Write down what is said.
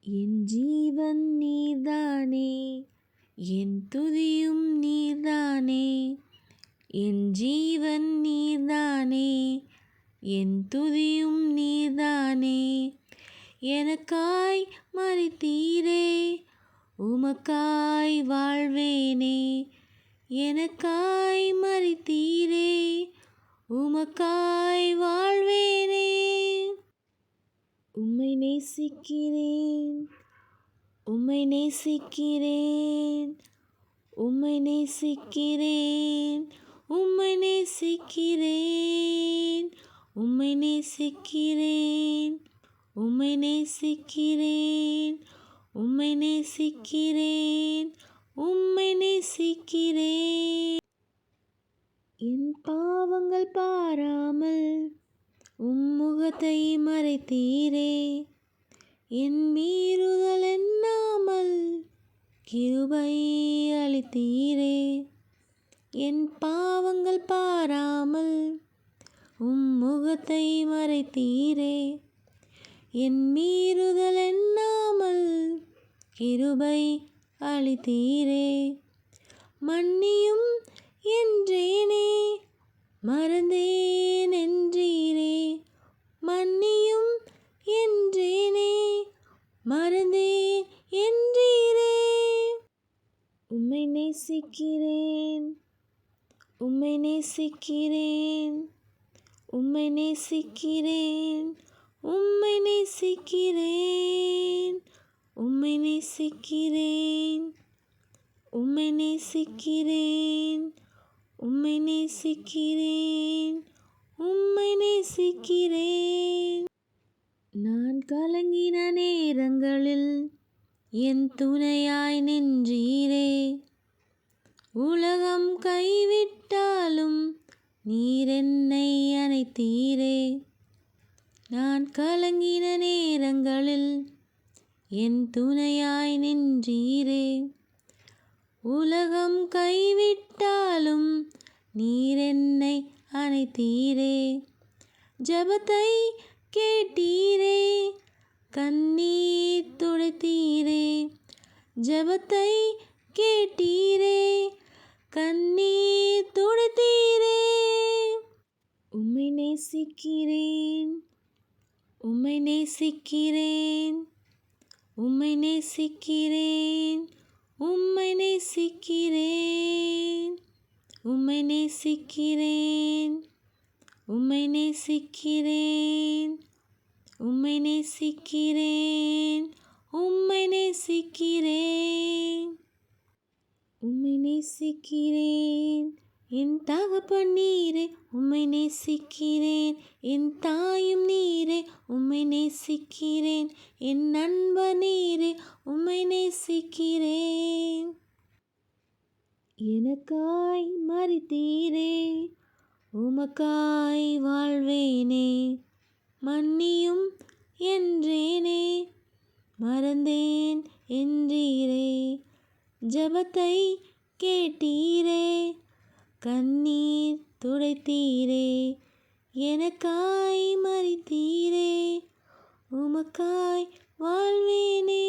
என் ஜீவன் நீர்தானே, என் துதியும் நீர்தானே. என் ஜீவன் நீர்தானே, என் துதியும் நீர்தானே. எனக்காய் மரித்தீரே, உமக்காய் வாழ்வேனே. எனக்காய் மரித்தீரே, உமக்காய் வாழ்வேனே. உம்மை நேசிக்கிறேன், உம்மை நேசிக்கிறேன், உம்மை நேசிக்கிறேன், உம்மை நேசிக்கிறேன், உம்மை நேசிக்கிறேன், உம்மை நேசிக்கிறேன், உம்மை நேசிக்கிறேன், உம்மை நேசிக்கிறேன். என் பாவங்கள் பாராமல் உம்முகத்தை மறைத்தீரே. என் மீறுதல் எண்ணாமல் கிருபை அளித்தீரே. என் பாவங்கள் பாராமல் உம்முகத்தை மறைத்தீரே. என் மீறுதல் எண்ணாமல் கிருபை அளித்தீரே. மன்னியும் என்றேனே, மறந்தேன் என்றீரே. மன்னியும் என்றேனே, மறந்தேன் என்றீரே. உம்மை நேசிக்கிறேன், உம்மை நேசிக்கிறேன், உம்மை நேசிக்கிறேன், உம்மை நேசிக்கிறேன், உம்மை நேசிக்கிறேன், உம்மை நேசிக்கிறேன், உம்மை நேசிக்கிறேன், உம்மை நேசிக்கிறேன். நான் கலங்கின நேரங்களில் என் துணையாய் நின்றீரே. உலகம் கைவிட்டாலும் நீர் என்னை அணைத்தீரே. நான் கலங்கின நேரங்களில் என் துணையாய் நின்றீரே. உலகம் கைவிட்டாலும் நீர் என்னை அணைத்தீரே. ஜெபத்தை கேட்டீரே, கண்ணீர் துடைத்தீரே. ஜெபத்தை கேட்டீரே, கண்ணீர் துடைத்தீரே. உம்மை நேசிக்கிறேன், உம்மை நேசிக்கிறேன், உம்மை நேசிக்கிறேன், உம்மை நேசிக்கிறேன், உம்மை நேசிக்கிறேன், உம்மை நேசிக்கிறேன், உம்மை நேசிக்கிறேன், உம்மை நேசிக்கிறேன், உம்மை நேசிக்கிறேன். என் தகப்பன் நீரே, உம்மை நேசிக்கிறேன். என் தாயும் நீரே, உம்மை நேசிக்கிறேன். என் நண்பர் நீரே, உம்மை நேசிக்கிறேன். எனக்காய் மரித்தீரே, உமக்காய் வாழ்வேனே. மன்னியும் என்றேனே, மறந்தேன் என்றீரே. ஜெபத்தை கேட்டீரே, கண்ணீர் துடைத்தீரே. எனக்காய் மரித்தீரே, உமக்காய் வாழ்வேனே.